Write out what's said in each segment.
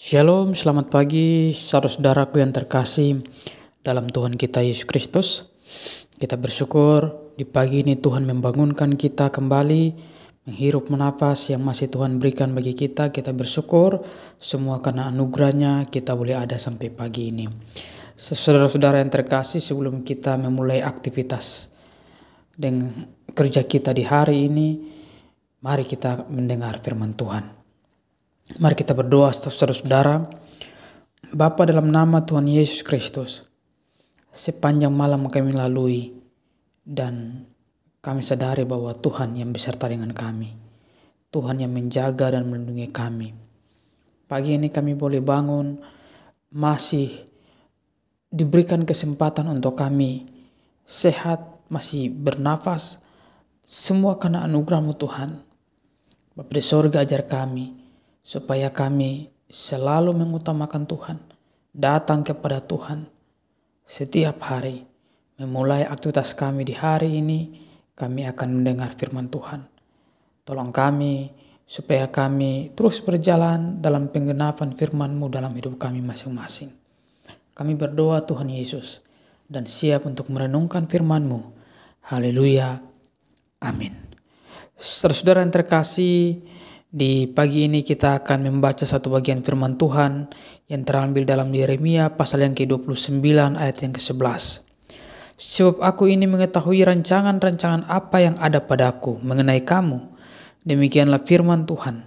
Shalom, selamat pagi saudara-saudaraku yang terkasih dalam Tuhan kita Yesus Kristus. Kita bersyukur di pagi ini Tuhan membangunkan kita kembali, menghirup nafas yang masih Tuhan berikan bagi kita. Kita bersyukur semua karena anugerahnya kita boleh ada sampai pagi ini. Saudara-saudara yang terkasih, sebelum kita memulai aktivitas dengan kerja kita di hari ini, mari kita mendengar firman Tuhan. Mari kita berdoa saudara-saudara. Bapa, dalam nama Tuhan Yesus Kristus, sepanjang malam kami lalui dan kami sadari bahwa Tuhan yang beserta dengan kami. Tuhan yang menjaga dan melindungi kami. Pagi ini kami boleh bangun, masih diberikan kesempatan untuk kami sehat, masih bernafas. Semua karena anugerah-Mu Tuhan. Bapa di sorga, ajar kami supaya kami selalu mengutamakan Tuhan, datang kepada Tuhan setiap hari. Memulai aktivitas kami di hari ini, kami akan mendengar firman Tuhan. Tolong kami supaya kami terus berjalan dalam penggenapan firman-Mu dalam hidup kami masing-masing. Kami berdoa Tuhan Yesus dan siap untuk merenungkan firman-Mu. Haleluya. Amin. Saudara-saudara yang terkasih, di pagi ini kita akan membaca satu bagian firman Tuhan yang terambil dalam Yeremia pasal yang ke-29 ayat yang ke-11. Sebab aku ini mengetahui rancangan-rancangan apa yang ada padaku mengenai kamu. Demikianlah firman Tuhan,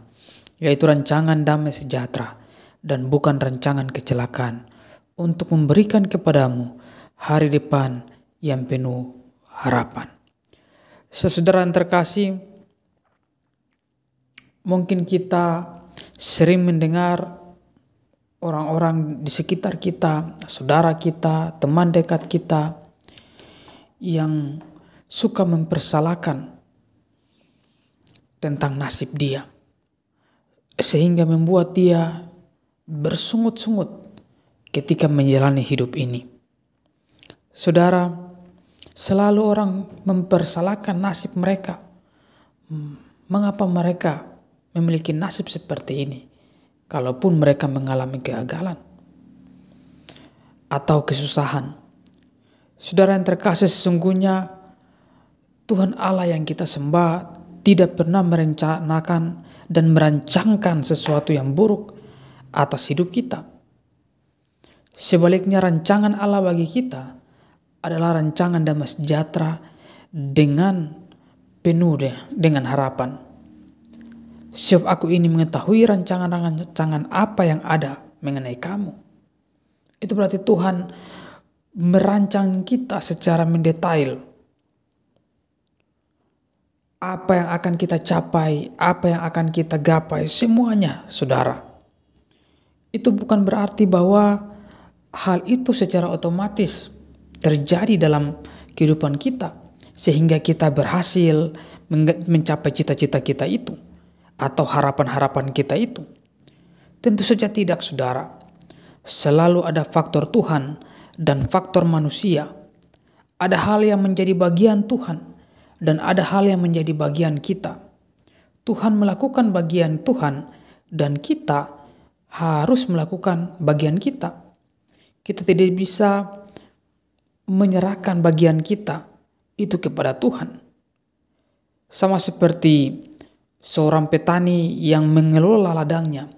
yaitu rancangan damai sejahtera dan bukan rancangan kecelakaan, untuk memberikan kepadamu hari depan yang penuh harapan. Saudara yang terkasih, mungkin kita sering mendengar orang-orang di sekitar kita, saudara kita, teman dekat kita yang suka mempersalahkan tentang nasib dia, sehingga membuat dia bersungut-sungut ketika menjalani hidup ini. Saudara, selalu orang mempersalahkan nasib mereka. Mengapa mereka memiliki nasib seperti ini, kalaupun mereka mengalami kegagalan atau kesusahan? Saudara yang terkasih, sesungguhnya Tuhan Allah yang kita sembah tidak pernah merencanakan dan merancangkan sesuatu yang buruk atas hidup kita. Sebaliknya, rancangan Allah bagi kita adalah rancangan damai sejahtera dengan penuh dengan harapan. Sebab aku ini mengetahui rancangan-rancangan apa yang ada mengenai kamu. Itu berarti Tuhan merancang kita secara mendetail. Apa yang akan kita capai, apa yang akan kita gapai, semuanya, saudara. Itu bukan berarti bahwa hal itu secara otomatis terjadi dalam kehidupan kita, sehingga kita berhasil mencapai cita-cita kita itu, atau harapan-harapan kita itu. Tentu saja tidak, saudara. Selalu ada faktor Tuhan dan faktor manusia. Ada hal yang menjadi bagian Tuhan dan ada hal yang menjadi bagian kita. Tuhan melakukan bagian Tuhan dan kita harus melakukan bagian kita. Kita tidak bisa menyerahkan bagian kita itu kepada Tuhan. Sama seperti seorang petani yang mengelola ladangnya.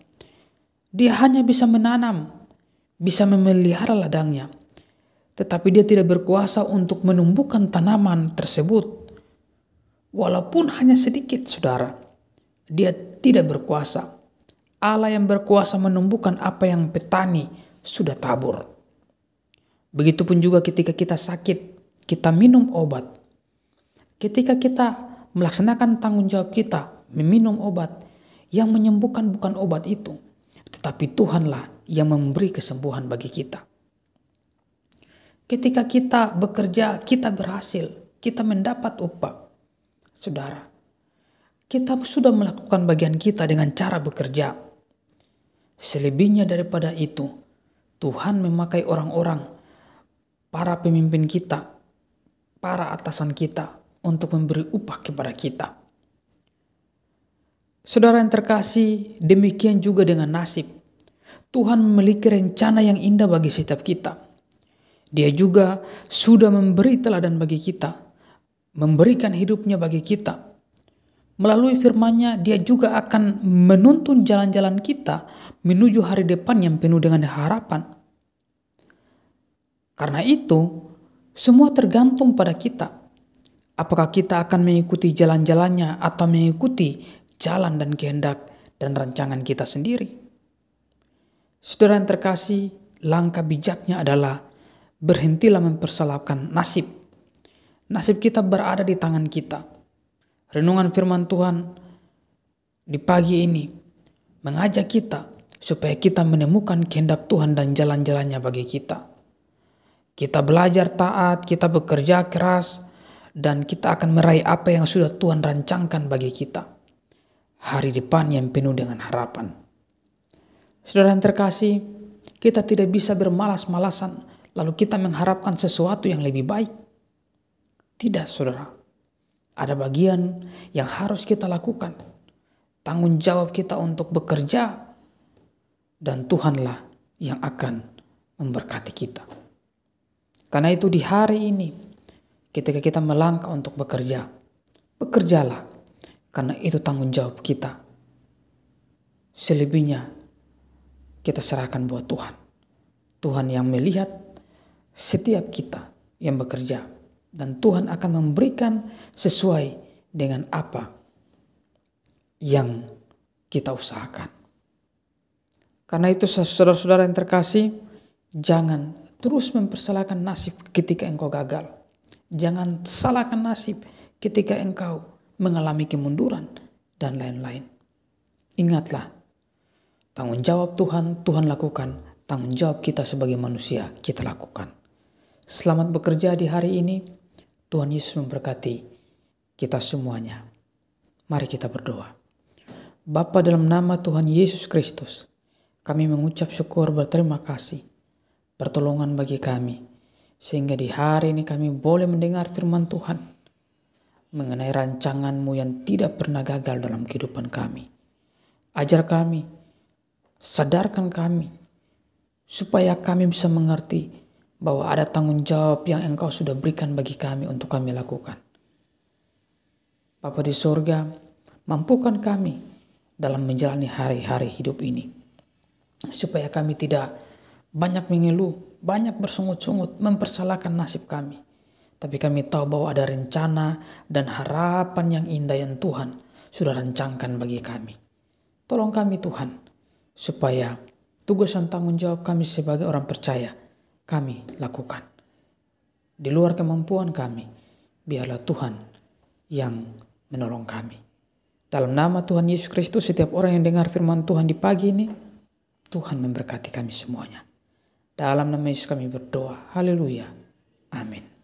Dia hanya bisa menanam, bisa memelihara ladangnya. Tetapi dia tidak berkuasa untuk menumbuhkan tanaman tersebut. Walaupun hanya sedikit, saudara. Dia tidak berkuasa. Allah yang berkuasa menumbuhkan apa yang petani sudah tabur. Begitupun juga ketika kita sakit, kita minum obat. Ketika kita melaksanakan tanggung jawab kita, meminum obat, yang menyembuhkan bukan obat itu, tetapi Tuhanlah yang memberi kesembuhan bagi kita. Ketika kita bekerja, kita berhasil, kita mendapat upah. Saudara, kita sudah melakukan bagian kita dengan cara bekerja. Selebihnya daripada itu, Tuhan memakai orang-orang, para pemimpin kita, para atasan kita, untuk memberi upah kepada kita. Saudara yang terkasih, demikian juga dengan nasib. Tuhan memiliki rencana yang indah bagi setiap kita. Dia juga sudah memberi teladan bagi kita, memberikan hidupnya bagi kita. Melalui firman-Nya, Dia juga akan menuntun jalan-jalan kita menuju hari depan yang penuh dengan harapan. Karena itu, semua tergantung pada kita. Apakah kita akan mengikuti jalan-jalannya atau mengikuti jalan dan kehendak dan rancangan kita sendiri? Saudara yang terkasih, langkah bijaknya adalah berhentilah mempersalahkan nasib. Nasib kita berada di tangan kita. Renungan firman Tuhan di pagi ini mengajak kita supaya kita menemukan kehendak Tuhan dan jalan-jalannya bagi kita. Kita belajar taat, kita bekerja keras, dan kita akan meraih apa yang sudah Tuhan rancangkan bagi kita. Hari depan yang penuh dengan harapan. Saudara yang terkasih, kita tidak bisa bermalas-malasan lalu kita mengharapkan sesuatu yang lebih baik. Tidak, saudara. Ada bagian yang harus kita lakukan. Tanggung jawab kita untuk bekerja. Dan Tuhanlah yang akan memberkati kita. Karena itu di hari ini, ketika kita melangkah untuk bekerja, bekerjalah. Karena itu tanggung jawab kita. Selebihnya, kita serahkan buat Tuhan. Tuhan yang melihat setiap kita yang bekerja. Dan Tuhan akan memberikan sesuai dengan apa yang kita usahakan. Karena itu saudara-saudara yang terkasih, jangan terus mempersalahkan nasib ketika engkau gagal. Jangan salahkan nasib ketika engkau mengalami kemunduran dan lain-lain. Ingatlah, tanggung jawab Tuhan, Tuhan lakukan. Tanggung jawab kita sebagai manusia, kita lakukan. Selamat bekerja di hari ini. Tuhan Yesus memberkati kita semuanya. Mari kita berdoa. Bapa, dalam nama Tuhan Yesus Kristus, kami mengucap syukur berterima kasih. Pertolongan bagi kami. Sehingga di hari ini kami boleh mendengar firman Tuhan. Mengenai rancangan-Mu yang tidak pernah gagal dalam kehidupan kami. Ajar kami, sadarkan kami, supaya kami bisa mengerti bahwa ada tanggung jawab yang Engkau sudah berikan bagi kami untuk kami lakukan. Bapa di sorga, mampukan kami dalam menjalani hari-hari hidup ini. Supaya kami tidak banyak mengeluh, banyak bersungut-sungut, mempersalahkan nasib kami. Tapi kami tahu bahwa ada rencana dan harapan yang indah yang Tuhan sudah rancangkan bagi kami. Tolong kami Tuhan, supaya tugas dan tanggung jawab kami sebagai orang percaya, kami lakukan. Di luar kemampuan kami, biarlah Tuhan yang menolong kami. Dalam nama Tuhan Yesus Kristus, setiap orang yang dengar firman Tuhan di pagi ini, Tuhan memberkati kami semuanya. Dalam nama Yesus kami berdoa. Haleluya. Amin.